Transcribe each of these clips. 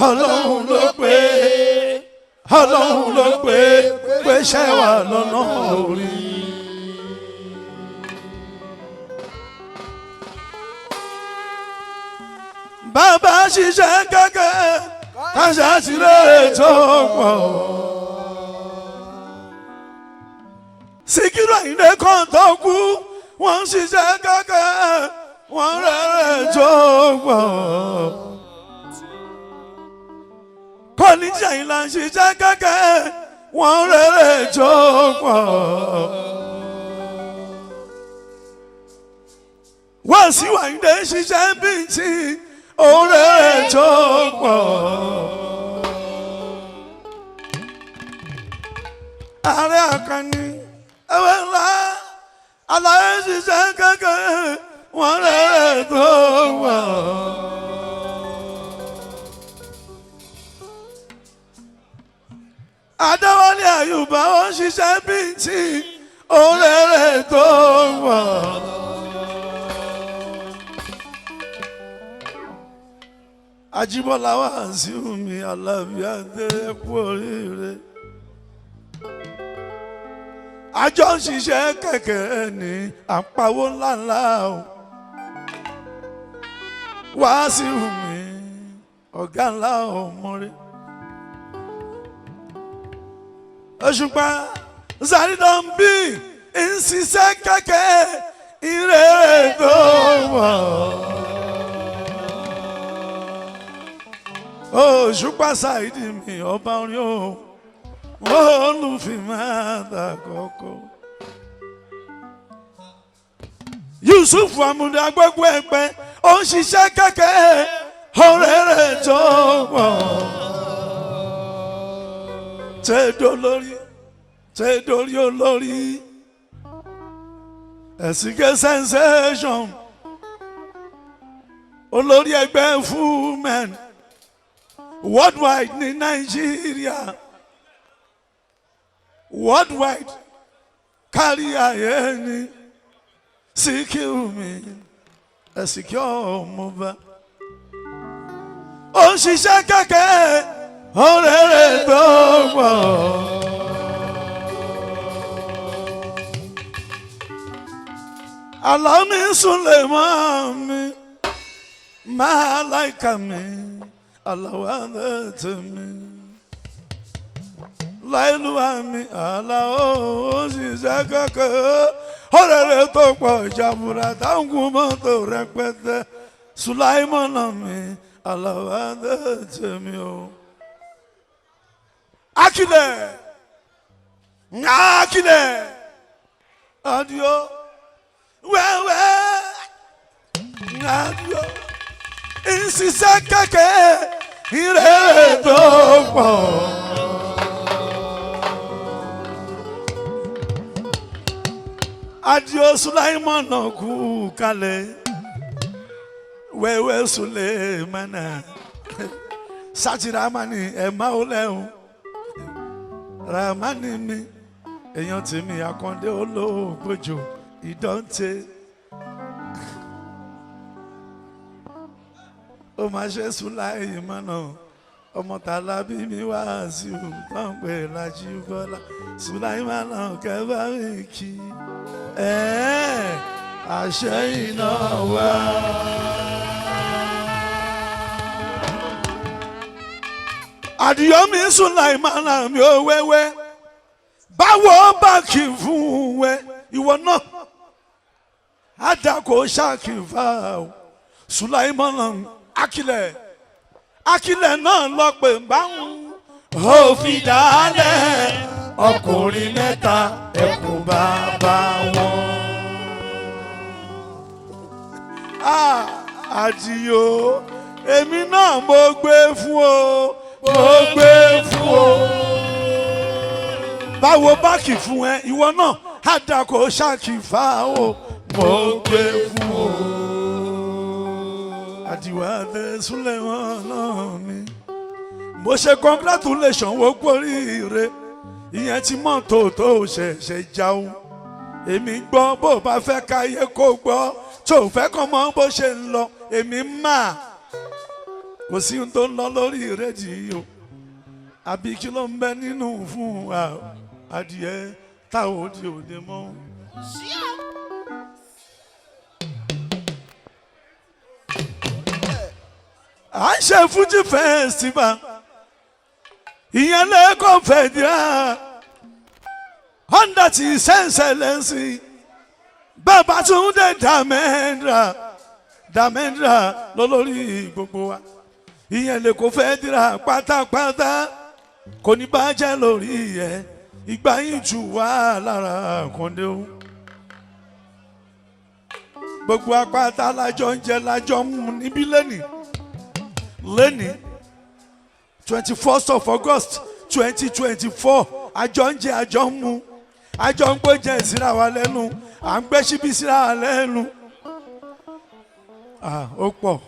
Ọlọ́run ló pé Ọlọ́run ló pé ṣé wà lọ́nà orí. Bàbá ṣiṣẹ́ kẹ́kẹ́ káṣá ti rere tó pọ̀. Síkírù Àyìndé kan tó kú wọ́n ṣiṣẹ́ kẹ́kẹ́ wọ́n rere tó pọ̀. Kọ́líjì Àyìnlá ṣiṣẹ́ kẹ́kẹ́ wọ́n rere tó pọ̀. Wasiu Àyìndé ṣiṣẹ́ bíi ti rere tó pọ̀. Ààrẹ Àkànní ẹ̀wẹ̀ ńlá aláyé ṣiṣẹ́ kẹ́kẹ́ wọ́n rere tó pọ̀. Adéwálé Àyùbá ó ṣiṣẹ́ bíi ti rere tó pọ̀. Ajíbọ́lá Wasiu mi Àlàbí Adé kú oríire. Àjọ ń ṣiṣẹ́ kẹ̀kẹ́ ní àpawó ńláńlá o. Wasiu mi ọ̀gá ńlá ọmọre. Òṣùpá Zaridan bí ń ṣiṣẹ́ kẹ̀kẹ́ ìrere tó wọ̀. Òṣùpá Saidi mi ọba orin o olùfìmọ̀ àdàkọ́kọ́. Yusuf Amuda gbogbo ẹgbẹ́ ó ń ṣiṣẹ́ kẹ̀kẹ́ òrèrè tó pọ̀. Tẹ́dórí olórí Ẹ̀sìnkẹ́ sensation olórí ẹgbẹ́ Women worldwide ní Nàìjíríà worldwide kárí ayé ní Síkírù mi Ẹ̀sìnkẹ́ ọmọba ó ń ṣiṣẹ́ kẹ̀kẹ́ òrèrè tó pọ̀. Àlàmí Suleiman mi Màláíkà mi Aláwádé tèmi láìlúwa mi Àlàó ó ṣiṣẹ́ kẹ̀kẹ́ òrèrè tó pọ̀ ìjàmbùrà táwọn mọ́tò rẹpẹtẹ Sulaimana mi Aláwádé tèmi o. Akile adio wewe adio insise kẹ̀kẹ́ ìrere tó pọ̀. Adio Sulaimana kú kalẹ̀ wewe Suleimana Sátìrámánì máa ó lẹ́hùn. Ramani mi èèyàn tèmi Akande olóògbòjò ìdọ́ǹtẹ̀ ó máa ṣe Sulaimana ọmọ Tàlábí mi Wasiu tó ń pè lájí Bọ́lá Sulaimana kẹfà mi kí àṣẹ iná wá. Àdìyọ́mí Sulaimana mi ò wẹ́wẹ́ báwo bá kì í fún wẹ́ ìwọ náà àdàkọ ṣàkìfà Sulaimana Akilẹ̀ náà lọ pé báwọn ò fi dálẹ̀ ọkùnrin mẹ́ta ẹkùn bàbá wọn. Àdìyó èmi náà mo gbé fún o. Mo gbé fún o. Báwo bá kì fún ẹ ìwọ náà àdàkọ ṣàkìfà o mo gbé fún o. àdìwà dé súnlẹ̀ wọn náà mi. mo ṣe congratulation wo gbóríire ìyẹn tí mọ́tò tó ṣẹ̀ṣẹ̀ jáun. èmi gbọ́ bó bá fẹ́ káyé kó gbọ́ tó fẹ́ kọ́ mọ́ bó ṣe ń lọ èmi mà. kò sí ohun tó ń lọ lórí rédíò àbí kí ló ń bẹ nínú fún adìẹ táwọn òde òde mọ́. à ń ṣe Fuji festival ìyẹn lẹ́kọ̀ọ́ federal under ti sẹ́ńsẹ̀lẹ́sì bàbá tún dé dàmẹ́ndra lólórí gbogbo wa ìyẹn lẹ́kọ̀ọ́ federal pátápátá kò ní bàjẹ́ lórí ẹ̀ ìgbà yìí jù wá lára Akande o. gbogbo apáta lájọ ń jẹ lájọ ń mu níbí lẹ́nìí 21st of August 2024 àjọ ń jẹ àjọ ń mu àjọ ń gbójẹ síra wa lẹ́nu à ń gbé síbí síra wa lẹ́nu. ó pọ̀.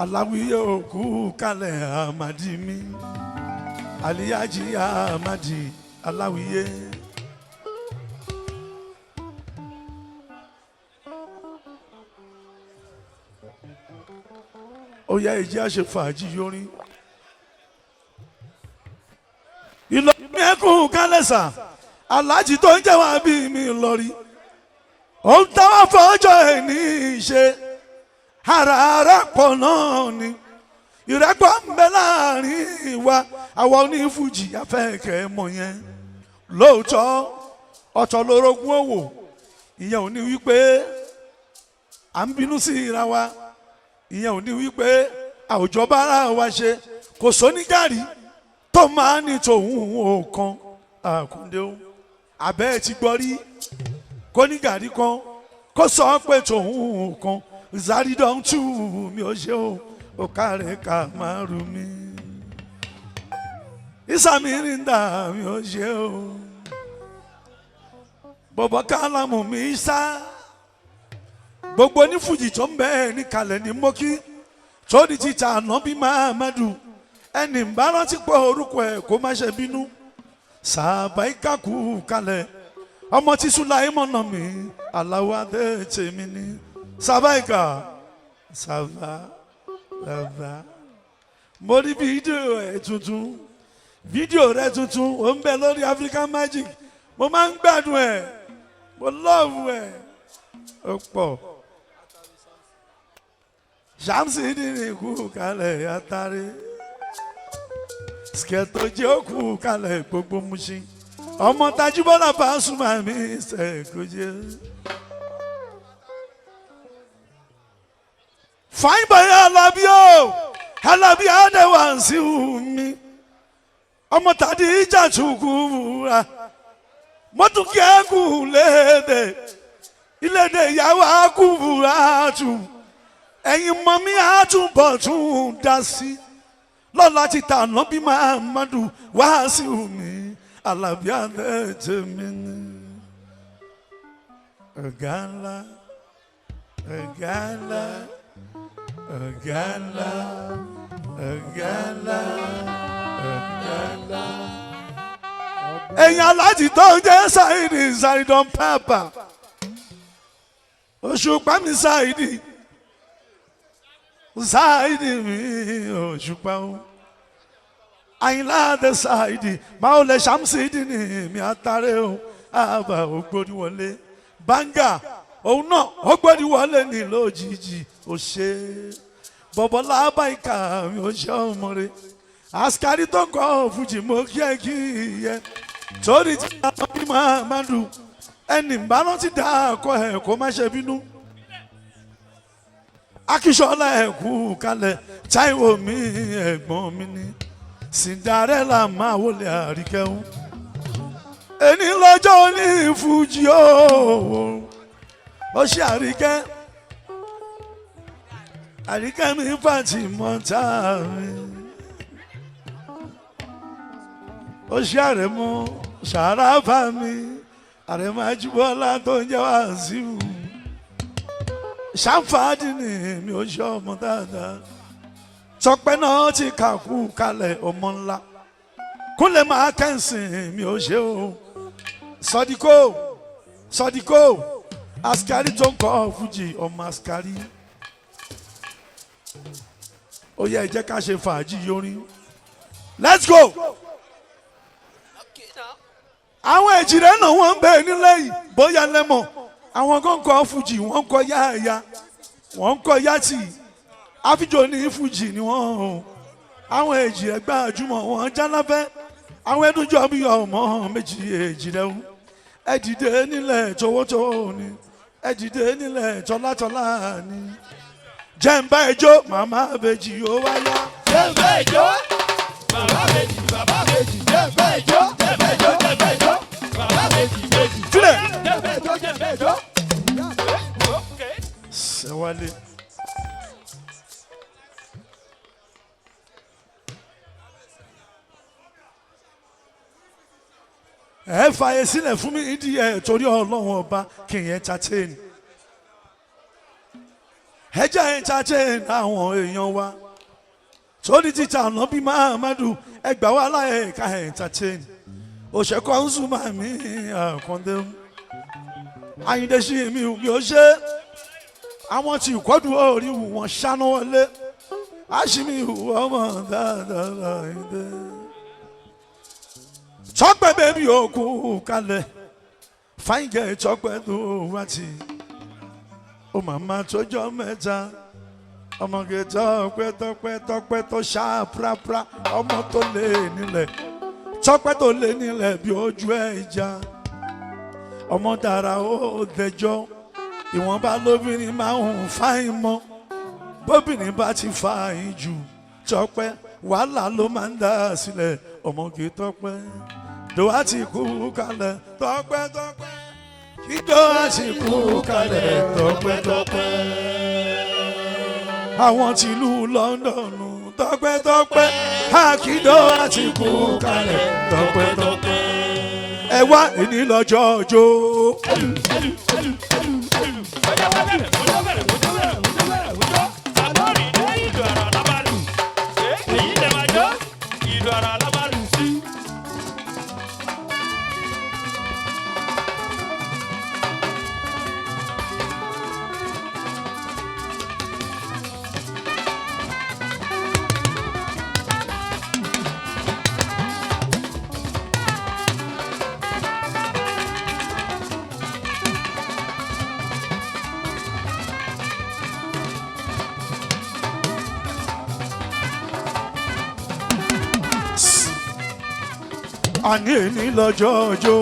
aláwíyé òkú kalẹ̀ àmàdí mi àlíyájí àmàdí aláwíyé. ó yá ìjẹ́ àṣẹ fàájì yorin. Ìlọrin ẹkùn kálẹ̀sà aláàjì tó ń jẹ́ wá bí mi lọ́rí. òun táwọn fọjọ́ ẹ̀ ní í ṣe ara pọ̀ náà ni. ìrẹ́pọ̀ ń bẹ láàrin wa àwọn onífújì afẹ́kẹ́ mọ̀ yẹn. lóòótọ́ ọ̀tọ̀ lórogún òwò ìyẹn ò ní wípé à ń bínú sí ìra wa. ìyẹn ò ní wípé àwùjọ bára wa ṣe kò sónígàrí tó máa ní tòun òkan Akande o. àbẹ́ ẹ̀ ti gbọ́ rí kónígàrí kan kó sọ pé tòun òkan zaridon tú mi ò ṣe o ò kárẹ̀ ká máa rú mi. ìsàmìrìndà mi ò ṣe o bọ̀bọ̀ kálámù mi sá. gbogbo onífújì tó ń bẹ ní kalẹ̀ ní mọ́kí tó ní títà ànábì Muhammadu ẹni ń bá rántí pé orúkọ ẹ̀ kó má ṣe bínú. sàbáìkà kú kalẹ̀ ọmọ tí Sùláìmọ̀nà mi aláwọ̀ adé tèmi ní. sàbáìkà sàbá làbá. mo rí fídíò ẹ̀ tuntun fídíò rẹ̀ tuntun ó ń bẹ lórí African Magic mo máa ń gbádùn ẹ̀ mo lọ́ọ̀bù ẹ̀ ó pọ̀. Shamsi dini kú kalẹ̀ atare skẹtọ jẹ́ òkú kalẹ̀ gbogbo Mushin ọmọ Tajúbọ́lá Pasuma mi ṣẹ̀kọ́jẹ́. fine boy Alabi o Alabi adéwà sí mi ọmọ tàdí ìjà tukú wúra mọ́tò kẹ́kù léde ilédè ìyàwó akúbúra tù. ẹ̀yin mọ̀mí àtúbọ̀ tún dá sí lọ́la ti ta ànábì Muhammadu wá sí mi Alabi adé tèmi ní. ọ̀gá ńlá ọ̀gá ńlá ọ̀gá ńlá ọ̀gá ńlá ọ̀gá ńlá. ẹ̀yin aláàjì tó ń jẹ́ Saidi Zaidon Papa Òṣùpá mi Saidi. Saidi mi Òṣùpá o Àyìnlá de Saidi máa lè Shamsidi ní mi àtàrẹ o àbá ògbóni wọlé banga òun náà ògbóni wọlé ní lójijì ó ṣe bọ̀bọ̀ lábàáyíká mi ò ṣe ọmọ rẹ àṣkárí tó ń kọ́ Fuji mo kí ẹ kí yẹ torí tí Ànábì Muhammadu ẹnì bá rántí dá akọ ẹ kó má ṣe bínú. Akíṣọlá ẹ̀kú kalẹ̀ Táíwò mi ẹ̀gbọ́n mi ní Cinderella máa wọlé àríkẹ́hún. ẹni lọ́jọ́ ní Fuji o ó ṣe àríkẹ́ mi Fatimota mi. ó ṣe àrẹ̀mọ Ṣàràfà mi àrẹ̀mọ Àjíbọ́lá tó ń jẹ́ Wàsíù ṣàǹfààní ni mi ò ṣe ọmọ dáadáa Tọ́pẹ́ náà ti kàkú kalẹ̀ ọmọ ńlá Kúnlẹ̀ máa kẹ́sìn mi ò ṣe o Sọ́díkò Askari tó ń kọ́ Fuji ọmọ Askari ó yẹ ẹ jẹ́ ká ṣe fàájì yorin let's go. Àwọn èjìrẹ́ náà wọ́n ń bẹ nílẹ̀ yìí bóyá lẹ́mọ̀ àwọn kan kọ́ Fuji wọ́n kọ́ yáàyà wọ́n kọ́ yàtì àfijọ́ ní Fuji ni wọ́n àwọn èjìrẹ́ gbajúmọ̀ wọ́n jálábẹ́ àwọn ẹdúnjọ́ bí ọmọ méjì èjìrẹ́ ẹ dìde nílẹ̀ towótowó ni ẹ dìde nílẹ̀ tọ́látọ́lá ni jẹ́ǹbá ẹjọ́ màmá àbèjì ó wáyá. jẹ́ǹbá ẹjọ́ màmá àbèjì bàbá àbèjì jẹ́ǹbá ẹjọ́ jẹ́ǹbá ẹjọ́ jẹ́ǹbá ẹjọ́ bàbá àbèjì méjì. Sílẹ̀. jẹ́ǹbá ẹjọ́ jẹ́ǹbá ẹjọ́. Sẹ́wálé. Ẹ fààyè sílẹ̀ fún mi ìdí ẹ̀ torí Ọlọ́run ọba kì í entertain. Ẹ jẹ́ entertain àwọn èèyàn wa. Torí títà Ànábì Muhammadu ẹgbàá wa láyé ká entertain. Òṣèkọ́ ń súnmọ́ mi Àkàndé. Àyìndé sí mi ò bí ó ṣe. Àwọn tí ìkọ́dù orí wù wọ́n ṣáná wọlé. Àṣìmí ìwù ọmọ dáadáa Àyìndé. Tọ́pẹ́ bẹ́bí òkú kalẹ̀ fáyìngẹ̀ Tọ́pẹ́ tó wá tì ó màmá tójọ́ mẹ́ta ọmọge Tọ́pẹ́ tó ṣá prapra ọmọ tó lé nílẹ̀ Tọ́pẹ́ tó lé nílẹ̀ bí ojú ẹja ọmọ dára ó dẹjọ́ ìwọ̀nba lóbìnrin máa ń fáyín mọ́ bóbìnrin bá ti fáyín jù Tọ́pẹ́ wàhálà ló máa ń dá sílẹ̀ ọmọge Tọ́pẹ́. Dòwà ti kú kalẹ̀ Tọ́pẹ́ kí Dòwà ti kú kalẹ̀ Tọ́pẹ́ àwọn tìlú Lọ́ńdọ̀nù Tọ́pẹ́ kí Dòwà ti kú kalẹ̀ Tọ́pẹ́ ẹ wá èní lọ́jọ́ ọjọ́. Àní èní lọ́jọ́ ọjọ́.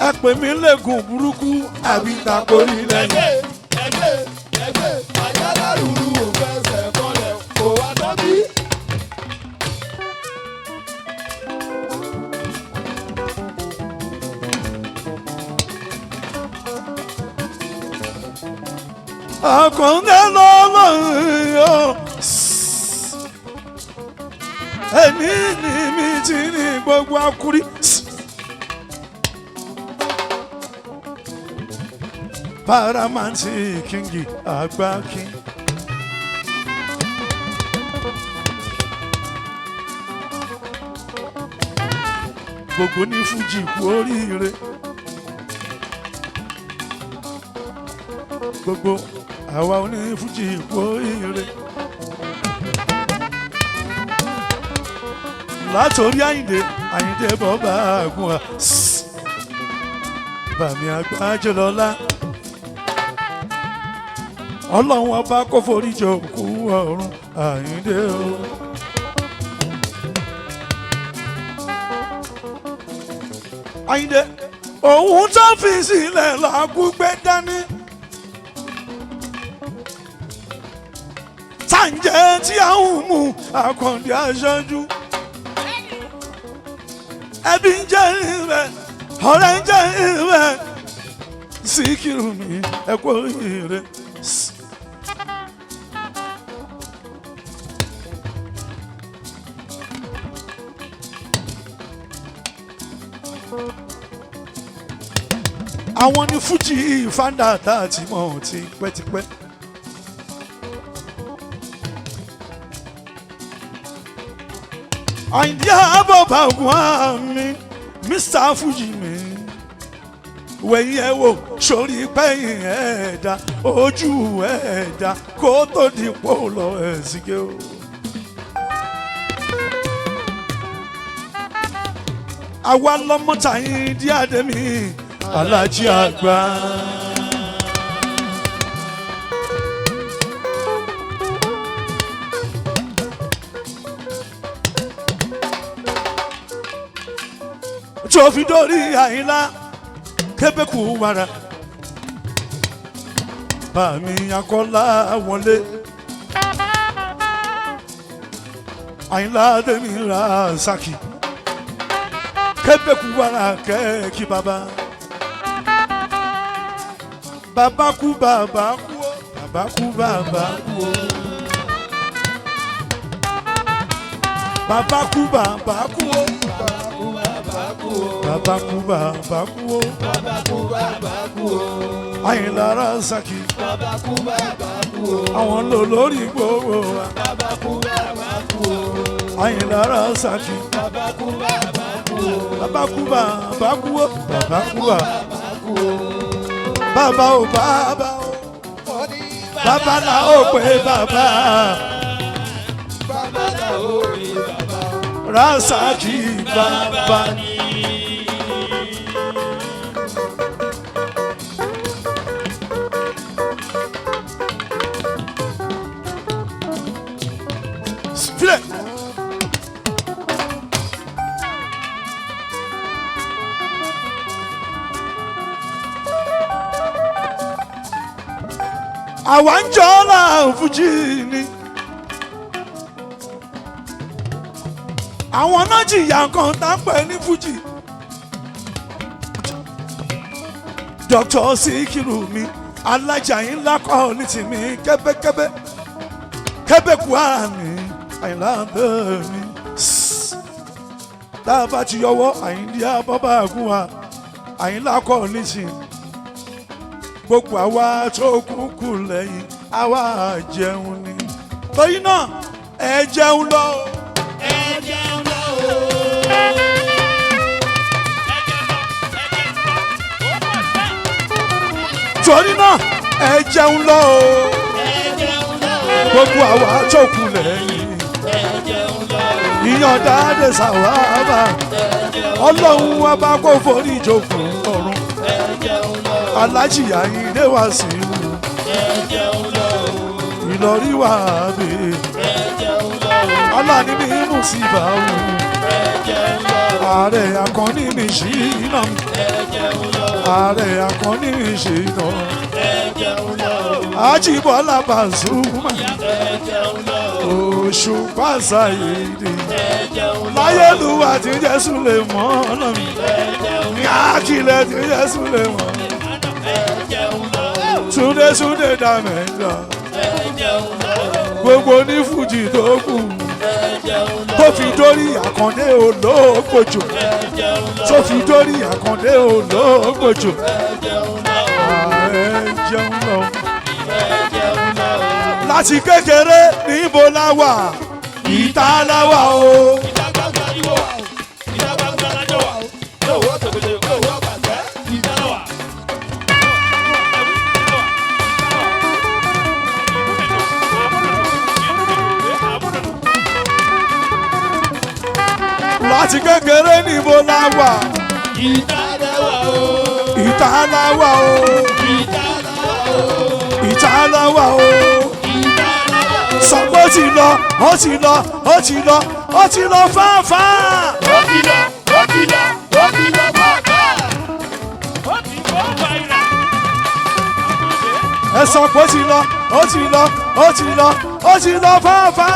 Ẹ pè mí lẹ́gùn burúkú àbí tako nílẹ̀ yẹn. ẹgbẹ́ àyálà rúru ò fẹsẹ̀ kọlẹ̀ kò wá tọ́bí. Àkàndé lọ́lọ́run yóò ẹni ní mi ti ní gbogbo akuri. Paramanti kingi àgbà king. Gbogbo ní Fuji kú oríire. Gbogbo àwa oní Fuji kú oríire. Látòrí Àyìndé bọ́bá àgùn à. Bàmí àgbájọ lọ́lá. Ọlọ́run ọba kó forí jọ òkú ọ̀run Àyìndé o. Àyìndé òun tó fi sílẹ̀ làákú gbé dání. Ta à ń jẹ tí à ń mu Àkàndé aṣojú ẹbí ń jẹ ìrẹ ọ̀rẹ́ ń jẹ ìrẹ Síkírù mi ẹ kú oríire. àwọn ní Fuji fanda tá a ti mọ̀ tipẹ́tipẹ́. Àyìndé àbọ̀bà ògùn mi Mr. Fuji mi wẹ̀yìn ẹ̀ wò sórí pẹ́yìn ẹ̀dá ojú ẹ̀dá kó tó di pò lọ ẹ̀sìnkẹ́ o. àwa lọmọ tàyín díàdé mi Alájí àgbà. tó fi dórí Àyìnlá kébékù wàrà bàmí Akọ́lá wọlé Àyìnlá dèmí Rasaki kébékù wàrà kẹ́ẹ̀kì bàbá. Bàbá kú bàbá kú o bàbá kú bàbá kú o bàbá kú bàbá kú o bàbá kú bàbá kú o bàbá kú bàbá kú o Àyìnlá Rasaki bàbá kú bàbá kú o àwọn lò lórí gbogbo wa bàbá kú bàbá kú o Àyìnlá Rasaki bàbá kú bàbá kú o bàbá kú bàbá kú o bàbá kú bàbá kú o bàbá o bàbá o bàbá là ó pé bàbá bàbá là ó rí bàbá Rasaki bàbá ni. Filẹ̀. àwa ń jọ ọ́nà Fuji ni àwọn náà jìyà kan tá ń pè ní Fuji. Dr. Síkírù mi Alájàyín ńlá kọ́ ní tìmí kẹ́bẹ́kẹ́bẹ́ kẹ́bẹ́kù àmì Àyìnlá bẹ́ẹ̀ mi. tá a bá ti yọwọ́ Àyìndé àbọ̀bà àgùn wa Àyìnlá kọ́ ní tìmí. gbogbo àwa tó kúkú lẹ́yìn àwa jẹun ni. torí náà ẹ jẹun lọ. ẹ jẹun lọ o. torí náà ẹ jẹun lọ. ẹ jẹun lọ o. gbogbo àwa tó kú lẹ́yìn. ẹ jẹun lọ o. ìyàn dáadé sàwábà Ọlọ́run wa bá kó forí ìjókòó ọ̀run. ẹ jẹun lọ o. Alájì Àyìndé Wàsíù ẹ jẹun lọ o. Ìlọrí wà bè ẹ jẹun lọ o. Aláàní mi mú sí báwù ẹ jẹun lọ o. ààrẹ Akànní mi ṣìnà ẹ jẹun lọ o. ààrẹ Akànní mi ṣìnà ẹ jẹun lọ o. Àjíbọ́lá Pasuma ẹ jẹun lọ o. Òṣùpá Sáyídì ẹ jẹun lọ o. Láyélúwà tí Jésù lè mọ́ ọ̀nà mi ẹ jẹun lọ o. Yákìlẹ̀ tí Jésù lè mọ́ ẹ jẹun lọ o. Túndé Túndé Dàmẹ́jà ẹ jẹun lọ o. gbogbo ní Fújì tó kù ẹ jẹun lọ o. tó fi dórí Àkàndé olóògbòjò ẹ jẹun lọ o. tó fi dórí Àkàndé olóògbòjò ẹ jẹun lọ o. ààrẹ jẹun lọ. ẹ jẹun lọ o. láti kékeré níbo la wà ìta la wà o. ìta gbangba ni wọ́n wà o. ìta gbangba la jọ wà o. lówó tòkòtò lówó gbàgbẹ́ ìta la wà. láti kékeré níbo la wà ìta la wà o. ìta la wà o. ìta la wà o. ìta la wà o. ìta la wà o. sọ pé ó ti lọ ó ti lọ ó ti lọ ó ti lọ fáfá. ó ti lọ ó ti lọ ó ti lọ bàbá. ó ti bọ́ bàyìí. ẹ ẹ sọ pé ó ti lọ ó ti lọ ó ti lọ ó ti lọ fáfá.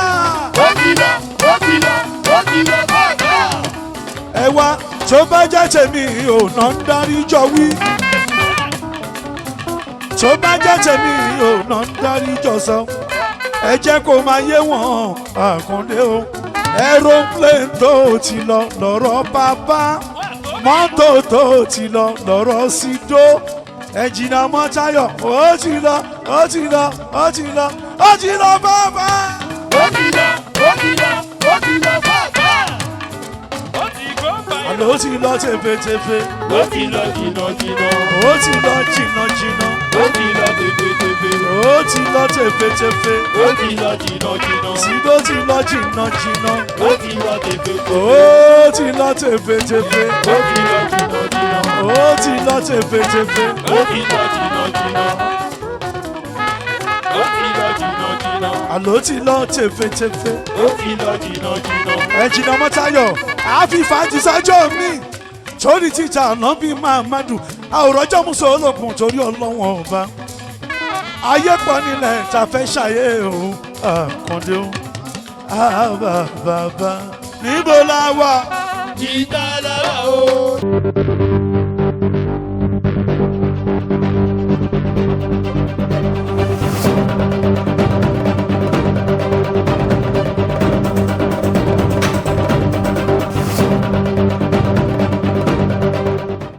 ó ti lọ ó ti lọ ó ti lọ fáfá. ẹ wá tó bá jẹ́ tèmi ò ná ń darí jọ wí. tó bá jẹ́ tèmi ò ná ń darí jọ sọ. ẹ jẹ́ kó máa yé wọn Àkàndé o. aeroplane tó ti lọ lọ́rọ̀ bàbá. mọ́tò tó ti lọ lọ́rọ̀ Sídó. ẹ̀jìnà Mọ́táyọ̀ ó ti lọ ó ti lọ ó ti lọ ó ti lọ bàbá. ó ti lọ ó ti lọ ó ti lọ fáfá. àlọ́ ó ti lọ tẹ̀fẹ̀tẹ̀fẹ̀. ó ti lọ jìnnà jìnnà. ó ti lọ jìnnà jìnnà. ó ti lọ tẹ̀fẹ̀tẹ̀fẹ̀. ó ti lọ tẹ̀fẹ̀tẹ̀fẹ̀. ó ti lọ jìnnà jìnnà. Sídó ti lọ jìnnà jìnnà. ó ti lọ tẹ̀fẹ̀tẹ̀fẹ̀. ó ti lọ tẹ̀fẹ̀tẹ̀fẹ̀. ó ti lọ jìnnà jìnnà. ó ti lọ tẹ̀fẹ̀tẹ̀fẹ̀. ó ti lọ jìnnà jìnnà. ó ti lọ jìnnà jìnnà. àlọ́ ó ti lọ tẹ̀fẹ̀tẹ̀fẹ̀. ó ti lọ jìnnà jìnnà. ẹ̀jìnà Mọ́táyọ̀ àfi fàájì sọ́jọ́ mi torí títa àná bíi Muhammadu àwòrọ́jọ́ musa olókun torí ọlọ́wọ́n ọba ayé pọ̀ nílẹ̀ tá a fẹ́ ṣàyè o Àkàndé o bàbá níbo la wà. Ìta lára o.